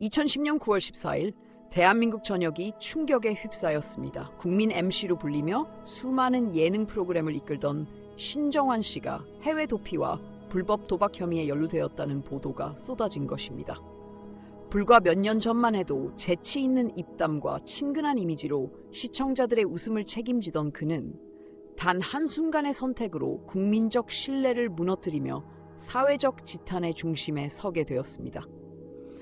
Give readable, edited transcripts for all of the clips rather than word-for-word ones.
2010년 9월 14일 대한민국 전역이 충격에 휩싸였습니다. 국민 MC로 불리며 수많은 예능 프로그램을 이끌던 신정환 씨가 해외 도피와 불법 도박 혐의에 연루되었다는 보도가 쏟아진 것입니다. 불과 몇 년 전만 해도 재치 있는 입담과 친근한 이미지로 시청자들의 웃음을 책임지던 그는 단 한순간의 선택으로 국민적 신뢰를 무너뜨리며 사회적 지탄의 중심에 서게 되었습니다.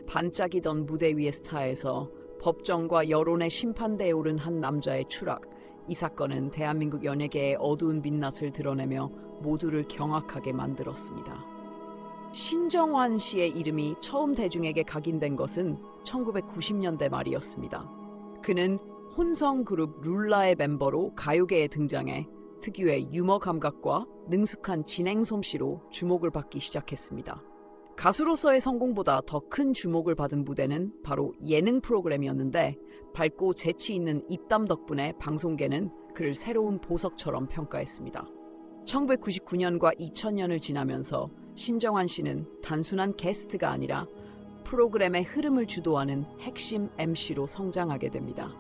반짝이던 무대 위의 스타에서 법정과 여론의 심판대에 오른 한 남자의 추락. 이 사건은 대한민국 연예계의 어두운 민낯을 드러내며 모두를 경악하게 만들었습니다. 신정환 씨의 이름이 처음 대중에게 각인된 것은 1990년대 말이었습니다. 그는 혼성 그룹 룰라의 멤버로 가요계에 등장해 특유의 유머 감각과 능숙한 진행 솜씨로 주목을 받기 시작했습니다. 가수로서의 성공보다 더 큰 주목을 받은 무대는 바로 예능 프로그램이었는데 밝고 재치 있는 입담 덕분에 방송계는 그를 새로운 보석처럼 평가했습니다. 1999년과 2000년을 지나면서 신정환 씨는 단순한 게스트가 아니라 프로그램의 흐름을 주도하는 핵심 MC로 성장하게 됩니다.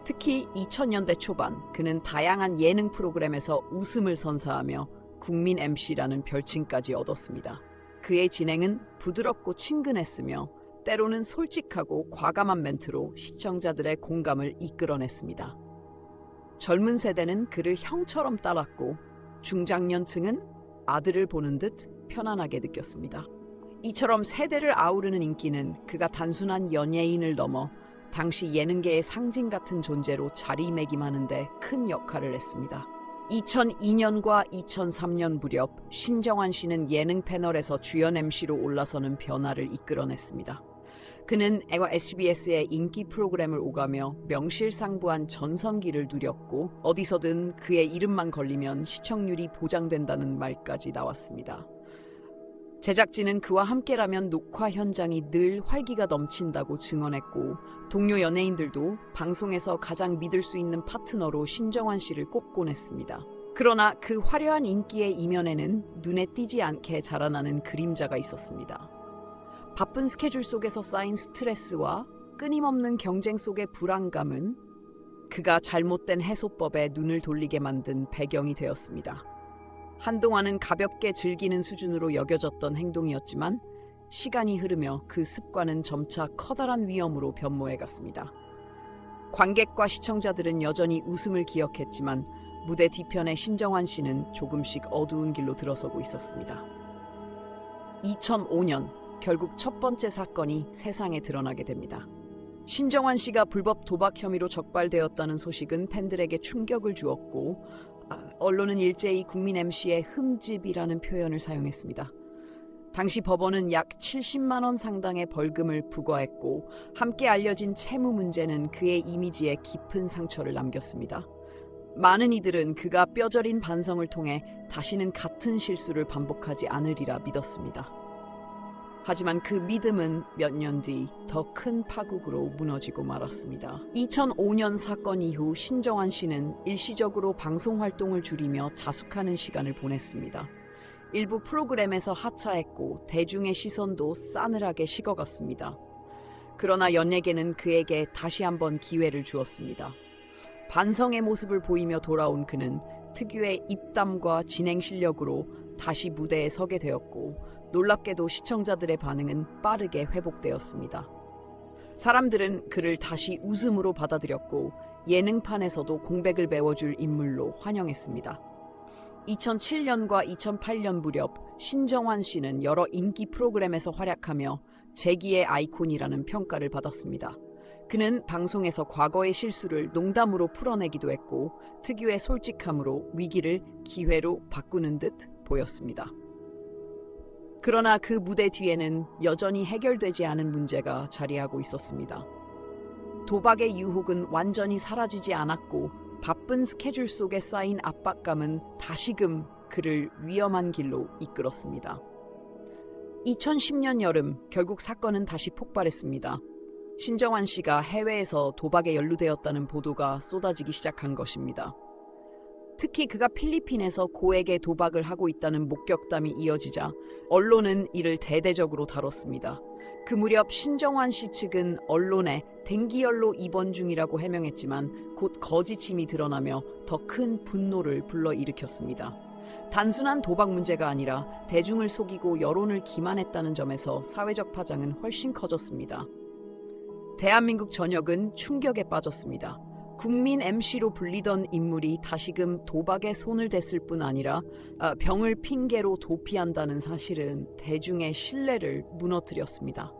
특히 2000년대 초반 그는 다양한 예능 프로그램에서 웃음을 선사하며 국민 MC라는 별칭까지 얻었습니다. 그의 진행은 부드럽고 친근했으며 때로는 솔직하고 과감한 멘트로 시청자들의 공감을 이끌어냈습니다. 젊은 세대는 그를 형처럼 따랐고 중장년층은 아들을 보는 듯 편안하게 느꼈습니다. 이처럼 세대를 아우르는 인기는 그가 단순한 연예인을 넘어 당시 예능계의 상징 같은 존재로 자리매김하는 데 큰 역할을 했습니다. 2002년과 2003년 무렵 신정환 씨는 예능 패널에서 주연 MC로 올라서는 변화를 이끌어냈습니다. 그는 SBS의 인기 프로그램을 오가며 명실상부한 전성기를 누렸고 어디서든 그의 이름만 걸리면 시청률이 보장된다는 말까지 나왔습니다. 제작진은 그와 함께라면 녹화 현장이 늘 활기가 넘친다고 증언했고 동료 연예인들도 방송에서 가장 믿을 수 있는 파트너로 신정환 씨를 꼽곤 했습니다. 그러나 그 화려한 인기의 이면에는 눈에 띄지 않게 자라나는 그림자가 있었습니다. 바쁜 스케줄 속에서 쌓인 스트레스와 끊임없는 경쟁 속의 불안감은 그가 잘못된 해소법에 눈을 돌리게 만든 배경이 되었습니다. 한동안은 가볍게 즐기는 수준으로 여겨졌던 행동이었지만 시간이 흐르며 그 습관은 점차 커다란 위험으로 변모해갔습니다. 관객과 시청자들은 여전히 웃음을 기억했지만 무대 뒤편의 신정환 씨는 조금씩 어두운 길로 들어서고 있었습니다. 2005년 결국 첫 번째 사건이 세상에 드러나게 됩니다. 신정환 씨가 불법 도박 혐의로 적발되었다는 소식은 팬들에게 충격을 주었고 언론은 일제히 국민 MC의 흠집이라는 표현을 사용했습니다. 당시 법원은 약 70만 원 상당의 벌금을 부과했고 함께 알려진 채무 문제는 그의 이미지에 깊은 상처를 남겼습니다. 많은 이들은 그가 뼈저린 반성을 통해 다시는 같은 실수를 반복하지 않으리라 믿었습니다. 하지만 그 믿음은 몇 년 뒤 더 큰 파국으로 무너지고 말았습니다. 2005년 사건 이후 신정환 씨는 일시적으로 방송 활동을 줄이며 자숙하는 시간을 보냈습니다. 일부 프로그램에서 하차했고 대중의 시선도 싸늘하게 식어갔습니다. 그러나 연예계는 그에게 다시 한번 기회를 주었습니다. 반성의 모습을 보이며 돌아온 그는 특유의 입담과 진행 실력으로 다시 무대에 서게 되었고 놀랍게도 시청자들의 반응은 빠르게 회복되었습니다. 사람들은 그를 다시 웃음으로 받아들였고 예능판에서도 공백을 메워줄 인물로 환영했습니다. 2007년과 2008년 무렵 신정환 씨는 여러 인기 프로그램에서 활약하며 재기의 아이콘이라는 평가를 받았습니다. 그는 방송에서 과거의 실수를 농담으로 풀어내기도 했고 특유의 솔직함으로 위기를 기회로 바꾸는 듯 보였습니다. 그러나 그 무대 뒤에는 여전히 해결되지 않은 문제가 자리하고 있었습니다. 도박의 유혹은 완전히 사라지지 않았고 바쁜 스케줄 속에 쌓인 압박감은 다시금 그를 위험한 길로 이끌었습니다. 2010년 여름 결국 사건은 다시 폭발했습니다. 신정환 씨가 해외에서 도박에 연루되었다는 보도가 쏟아지기 시작한 것입니다. 특히 그가 필리핀에서 고액의 도박을 하고 있다는 목격담이 이어지자 언론은 이를 대대적으로 다뤘습니다. 그 무렵 신정환 씨 측은 언론에 댕기열로 입원 중이라고 해명했지만 곧 거짓임이 드러나며 더 큰 분노를 불러일으켰습니다. 단순한 도박 문제가 아니라 대중을 속이고 여론을 기만했다는 점에서 사회적 파장은 훨씬 커졌습니다. 대한민국 전역은 충격에 빠졌습니다. 국민 MC로 불리던 인물이 다시금 도박에 손을 댔을 뿐 아니라 병을 핑계로 도피한다는 사실은 대중의 신뢰를 무너뜨렸습니다.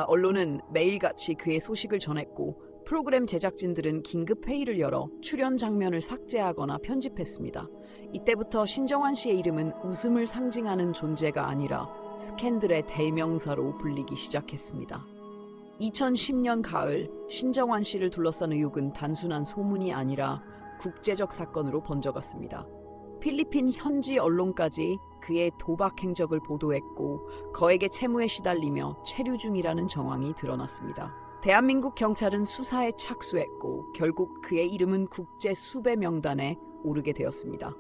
언론은 매일같이 그의 소식을 전했고 프로그램 제작진들은 긴급 회의를 열어 출연 장면을 삭제하거나 편집했습니다. 이때부터 신정환 씨의 이름은 웃음을 상징하는 존재가 아니라 스캔들의 대명사로 불리기 시작했습니다. 2010년 가을 신정환 씨를 둘러싼 의혹은 단순한 소문이 아니라 국제적 사건으로 번져갔습니다. 필리핀 현지 언론까지 그의 도박 행적을 보도했고 거액의 채무에 시달리며 체류 중이라는 정황이 드러났습니다. 대한민국 경찰은 수사에 착수했고 결국 그의 이름은 국제 수배 명단에 오르게 되었습니다.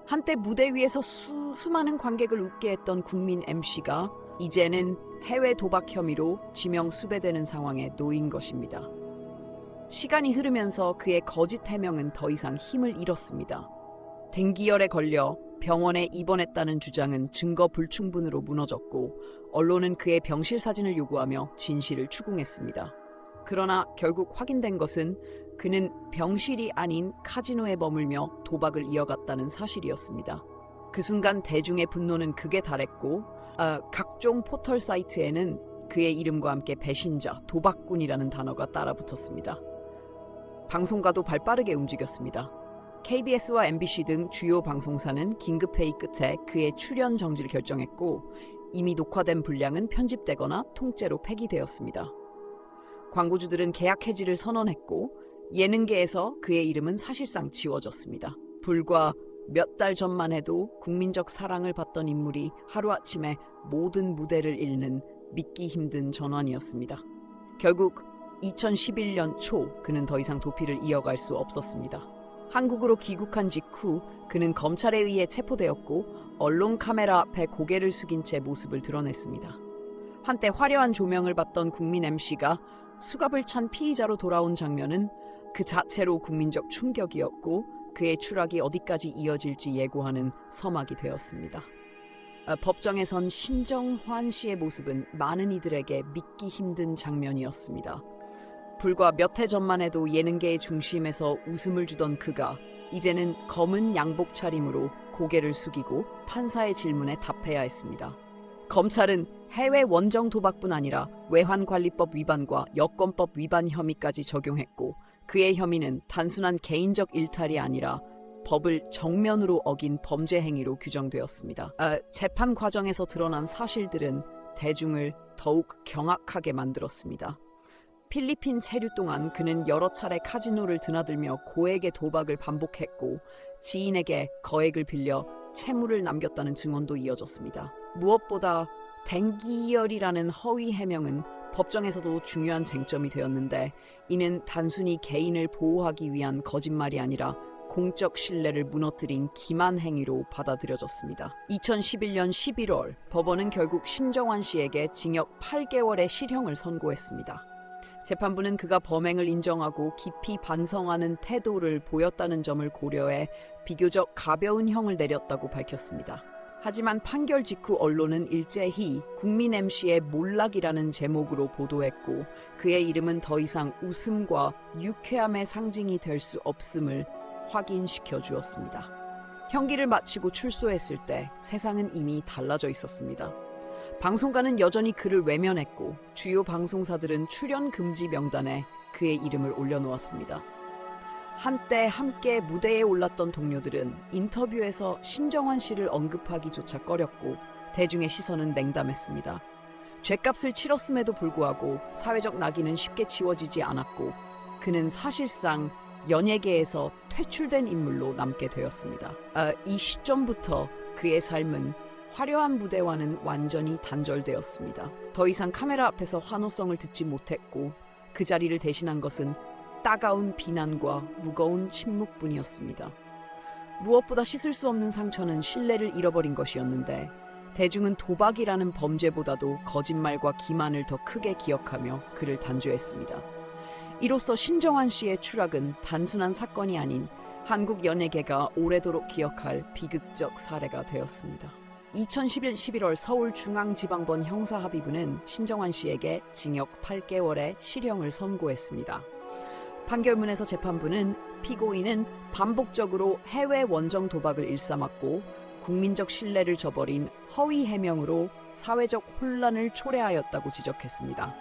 한때 무대 위에서 수많은 관객을 웃게 했던 국민 MC가 이제는 해외 도박 혐의로 지명 수배되는 상황에 놓인 것입니다. 시간이 흐르면서 그의 거짓 해명은 더 이상 힘을 잃었습니다. 댕기열에 걸려 병원에 입원했다는 주장은 증거 불충분으로 무너졌고 언론은 그의 병실 사진을 요구하며 진실을 추궁했습니다. 그러나 결국 확인된 것은 그는 병실이 아닌 카지노에 머물며 도박을 이어갔다는 사실이었습니다. 그 순간 대중의 분노는 극에 달했고 각종 포털 사이트에는 그의 이름과 함께 배신자, 도박꾼이라는 단어가 따라붙었습니다. 방송가도 발빠르게 움직였습니다. KBS와 MBC 등 주요 방송사는 긴급회의 끝에 그의 출연 정지를 결정했고 이미 녹화된 분량은 편집되거나 통째로 폐기되었습니다. 광고주들은 계약 해지를 선언했고 예능계에서 그의 이름은 사실상 지워졌습니다. 불과 몇 달 전만 해도 국민적 사랑을 받던 인물이 하루아침에 모든 무대를 잃는 믿기 힘든 전환이었습니다. 결국 2011년 초 그는 더 이상 도피를 이어갈 수 없었습니다. 한국으로 귀국한 직후 그는 검찰에 의해 체포되었고 언론 카메라 앞에 고개를 숙인 채 모습을 드러냈습니다. 한때 화려한 조명을 받던 국민 MC가 수갑을 찬 피의자로 돌아온 장면은 그 자체로 국민적 충격이었고 그의 추락이 어디까지 이어질지 예고하는 서막이 되었습니다. 법정에 선 신정환 씨의 모습은 많은 이들에게 믿기 힘든 장면이었습니다. 불과 몇 해 전만 해도 예능계의 중심에서 웃음을 주던 그가 이제는 검은 양복 차림으로 고개를 숙이고 판사의 질문에 답해야 했습니다. 검찰은 해외 원정 도박뿐 아니라 외환관리법 위반과 여권법 위반 혐의까지 적용했고 그의 혐의는 단순한 개인적 일탈이 아니라 법을 정면으로 어긴 범죄 행위로 규정되었습니다. 재판 과정에서 드러난 사실들은 대중을 더욱 경악하게 만들었습니다. 필리핀 체류 동안 그는 여러 차례 카지노를 드나들며 고액의 도박을 반복했고 지인에게 거액을 빌려 채무를 남겼다는 증언도 이어졌습니다. 무엇보다 댕기열이라는 허위 해명은 법정에서도 중요한 쟁점이 되었는데 이는 단순히 개인을 보호하기 위한 거짓말이 아니라 공적 신뢰를 무너뜨린 기만 행위로 받아들여졌습니다. 2011년 11월 법원은 결국 신정환 씨에게 징역 8개월의 실형을 선고했습니다. 재판부는 그가 범행을 인정하고 깊이 반성하는 태도를 보였다는 점을 고려해 비교적 가벼운 형을 내렸다고 밝혔습니다. 하지만 판결 직후 언론은 일제히 국민 MC의 몰락이라는 제목으로 보도했고 그의 이름은 더 이상 웃음과 유쾌함의 상징이 될 수 없음을 확인시켜 주었습니다. 형기를 마치고 출소했을 때 세상은 이미 달라져 있었습니다. 방송가는 여전히 그를 외면했고 주요 방송사들은 출연 금지 명단에 그의 이름을 올려놓았습니다. 한때 함께 무대에 올랐던 동료들은 인터뷰에서 신정환 씨를 언급하기조차 꺼렸고 대중의 시선은 냉담했습니다. 죗값을 치렀음에도 불구하고 사회적 낙인은 쉽게 지워지지 않았고 그는 사실상 연예계에서 퇴출된 인물로 남게 되었습니다. 이 시점부터 그의 삶은 화려한 무대와는 완전히 단절되었습니다. 더 이상 카메라 앞에서 환호성을 듣지 못했고 그 자리를 대신한 것은 따가운 비난과 무거운 침묵뿐이었습니다. 무엇보다 씻을 수 없는 상처는 신뢰를 잃어버린 것이었는데 대중은 도박이라는 범죄보다도 거짓말과 기만을 더 크게 기억하며 그를 단죄했습니다. 이로써 신정환 씨의 추락은 단순한 사건이 아닌 한국 연예계가 오래도록 기억할 비극적 사례가 되었습니다. 2011 11월 서울중앙지방법 형사합의부는 신정환 씨에게 징역 8개월의 실형을 선고했습니다. 판결문에서 재판부는 피고인은 반복적으로 해외 원정 도박을 일삼았고 국민적 신뢰를 저버린 허위 해명으로 사회적 혼란을 초래하였다고 지적했습니다.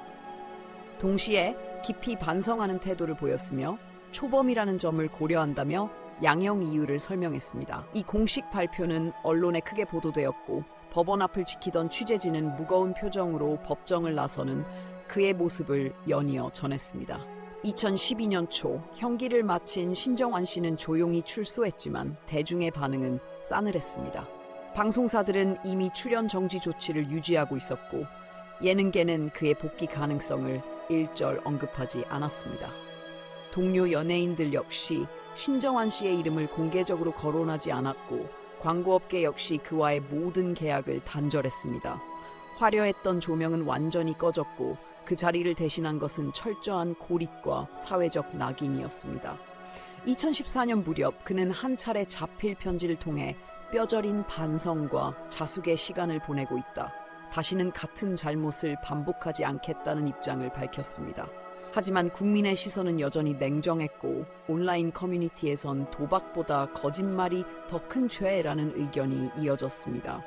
동시에 깊이 반성하는 태도를 보였으며 초범이라는 점을 고려한다며 양형 이유를 설명했습니다. 이 공식 발표는 언론에 크게 보도되었고 법원 앞을 지키던 취재진은 무거운 표정으로 법정을 나서는 그의 모습을 연이어 전했습니다. 2012년 초 형기를 마친 신정환 씨는 조용히 출소했지만 대중의 반응은 싸늘했습니다. 방송사들은 이미 출연 정지 조치를 유지하고 있었고 예능계는 그의 복귀 가능성을 일절 언급하지 않았습니다. 동료 연예인들 역시 신정환 씨의 이름을 공개적으로 거론하지 않았고 광고업계 역시 그와의 모든 계약을 단절했습니다. 화려했던 조명은 완전히 꺼졌고 그 자리를 대신한 것은 철저한 고립과 사회적 낙인이었습니다. 2014년 무렵 그는 한 차례 자필 편지를 통해 뼈저린 반성과 자숙의 시간을 보내고 있다. 다시는 같은 잘못을 반복하지 않겠다는 입장을 밝혔습니다. 하지만 국민의 시선은 여전히 냉정했고 온라인 커뮤니티에선 도박보다 거짓말이 더 큰 죄라는 의견이 이어졌습니다.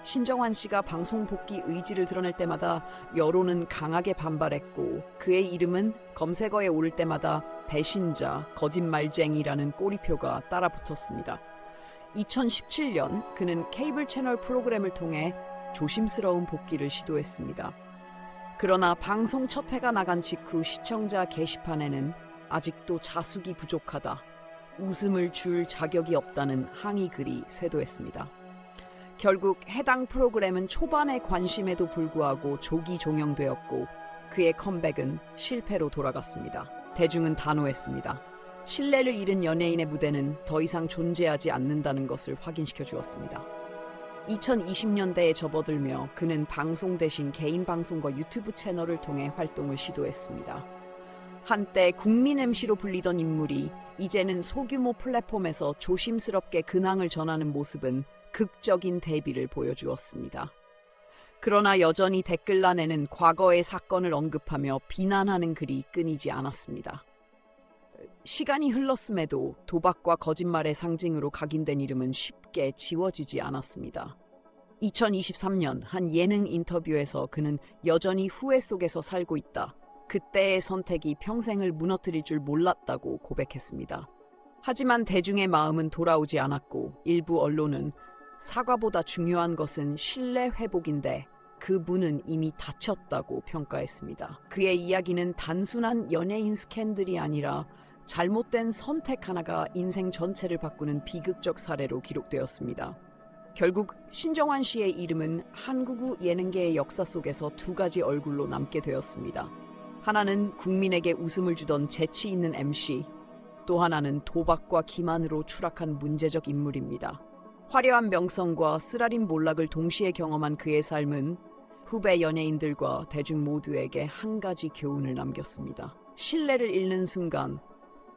신정환 씨가 방송 복귀 의지를 드러낼 때마다 여론은 강하게 반발했고 그의 이름은 검색어에 오를 때마다 배신자, 거짓말쟁이라는 꼬리표가 따라붙었습니다. 2017년 그는 케이블 채널 프로그램을 통해 조심스러운 복귀를 시도했습니다. 그러나 방송 첫 회가 나간 직후 시청자 게시판에는 아직도 자숙이 부족하다, 웃음을 줄 자격이 없다는 항의 글이 쇄도했습니다. 결국 해당 프로그램은 초반의 관심에도 불구하고 조기 종영되었고 그의 컴백은 실패로 돌아갔습니다. 대중은 단호했습니다. 신뢰를 잃은 연예인의 무대는 더 이상 존재하지 않는다는 것을 확인시켜 주었습니다. 2020년대에 접어들며 그는 방송 대신 개인 방송과 유튜브 채널을 통해 활동을 시도했습니다. 한때 국민 MC로 불리던 인물이 이제는 소규모 플랫폼에서 조심스럽게 근황을 전하는 모습은 극적인 대비를 보여주었습니다. 그러나 여전히 댓글란에는 과거의 사건을 언급하며 비난하는 글이 끊이지 않았습니다. 시간이 흘렀음에도 도박과 거짓말의 상징으로 각인된 이름은 쉽게 지워지지 않았습니다. 2023년 한 예능 인터뷰에서 그는 여전히 후회 속에서 살고 있다, 그때의 선택이 평생을 무너뜨릴 줄 몰랐다고 고백했습니다. 하지만 대중의 마음은 돌아오지 않았고 일부 언론은 사과보다 중요한 것은 신뢰 회복인데 그 문은 이미 닫혔다고 평가했습니다. 그의 이야기는 단순한 연예인 스캔들이 아니라 잘못된 선택 하나가 인생 전체를 바꾸는 비극적 사례로 기록되었습니다. 결국 신정환 씨의 이름은 한국 예능계의 역사 속에서 두 가지 얼굴로 남게 되었습니다. 하나는 국민에게 웃음을 주던 재치 있는 MC, 또 하나는 도박과 기만으로 추락한 문제적 인물입니다. 화려한 명성과 쓰라린 몰락을 동시에 경험한 그의 삶은 후배 연예인들과 대중 모두에게 한 가지 교훈을 남겼습니다. 신뢰를 잃는 순간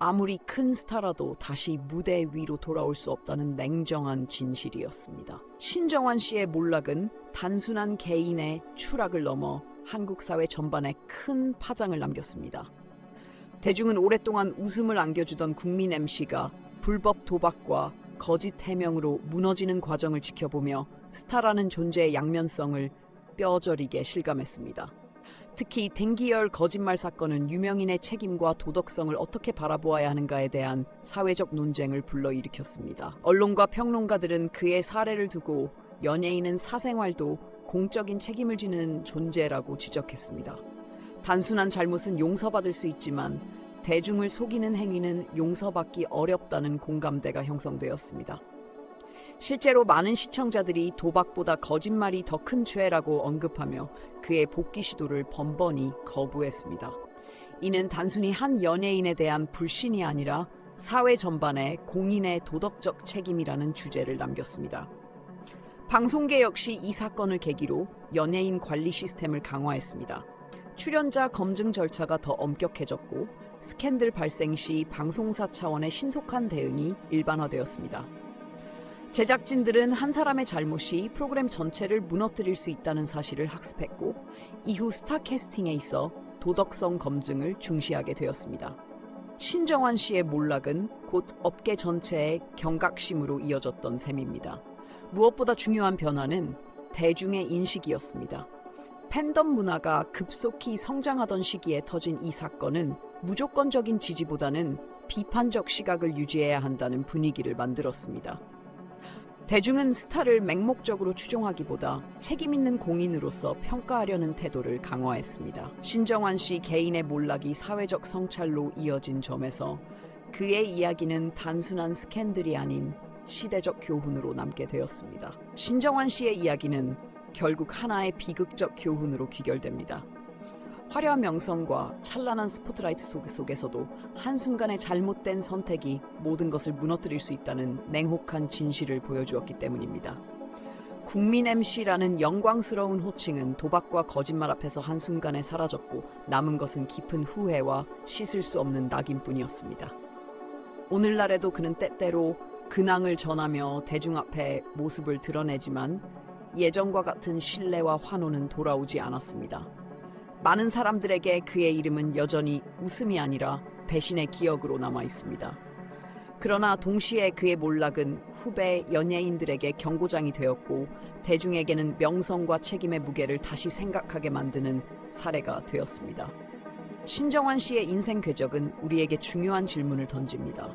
아무리 큰 스타라도 다시 무대 위로 돌아올 수 없다는 냉정한 진실이었습니다. 신정환 씨의 몰락은 단순한 개인의 추락을 넘어 한국 사회 전반에 큰 파장을 남겼습니다. 대중은 오랫동안 웃음을 안겨주던 국민 MC가 불법 도박과 거짓 해명으로 무너지는 과정을 지켜보며 스타라는 존재의 양면성을 뼈저리게 실감했습니다. 특히 댕기열 거짓말 사건은 유명인의 책임과 도덕성을 어떻게 바라보아야 하는가에 대한 사회적 논쟁을 불러일으켰습니다. 언론과 평론가들은 그의 사례를 두고 연예인은 사생활도 공적인 책임을 지는 존재라고 지적했습니다. 단순한 잘못은 용서받을 수 있지만 대중을 속이는 행위는 용서받기 어렵다는 공감대가 형성되었습니다. 실제로 많은 시청자들이 도박보다 거짓말이 더 큰 죄라고 언급하며 그의 복귀 시도를 번번이 거부했습니다. 이는 단순히 한 연예인에 대한 불신이 아니라 사회 전반의 공인의 도덕적 책임이라는 주제를 남겼습니다. 방송계 역시 이 사건을 계기로 연예인 관리 시스템을 강화했습니다. 출연자 검증 절차가 더 엄격해졌고 스캔들 발생 시 방송사 차원의 신속한 대응이 일반화되었습니다. 제작진들은 한 사람의 잘못이 프로그램 전체를 무너뜨릴 수 있다는 사실을 학습했고 이후 스타 캐스팅에 있어 도덕성 검증을 중시하게 되었습니다. 신정환 씨의 몰락은 곧 업계 전체의 경각심으로 이어졌던 셈입니다. 무엇보다 중요한 변화는 대중의 인식이었습니다. 팬덤 문화가 급속히 성장하던 시기에 터진 이 사건은 무조건적인 지지보다는 비판적 시각을 유지해야 한다는 분위기를 만들었습니다. 대중은 스타를 맹목적으로 추종하기보다 책임있는 공인으로서 평가하려는 태도를 강화했습니다. 신정환 씨 개인의 몰락이 사회적 성찰로 이어진 점에서 그의 이야기는 단순한 스캔들이 아닌 시대적 교훈으로 남게 되었습니다. 신정환 씨의 이야기는 결국 하나의 비극적 교훈으로 귀결됩니다. 화려한 명성과 찬란한 스포트라이트 속에서도 한순간의 잘못된 선택이 모든 것을 무너뜨릴 수 있다는 냉혹한 진실을 보여주었기 때문입니다. 국민 MC라는 영광스러운 호칭은 도박과 거짓말 앞에서 한순간에 사라졌고 남은 것은 깊은 후회와 씻을 수 없는 낙인뿐이었습니다. 오늘날에도 그는 때때로 근황을 전하며 대중 앞에 모습을 드러내지만 예전과 같은 신뢰와 환호는 돌아오지 않았습니다. 많은 사람들에게 그의 이름은 여전히 웃음이 아니라 배신의 기억으로 남아 있습니다. 그러나 동시에 그의 몰락은 후배 연예인들에게 경고장이 되었고 대중에게는 명성과 책임의 무게를 다시 생각하게 만드는 사례가 되었습니다. 신정환 씨의 인생 궤적은 우리에게 중요한 질문을 던집니다.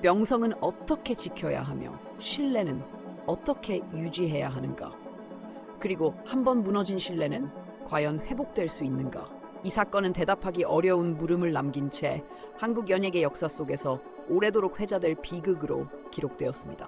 명성은 어떻게 지켜야 하며 신뢰는 어떻게 유지해야 하는가? 그리고 한번 무너진 신뢰는 과연 회복될 수 있는가? 이 사건은 대답하기 어려운 물음을 남긴 채 한국 연예계 역사 속에서 오래도록 회자될 비극으로 기록되었습니다.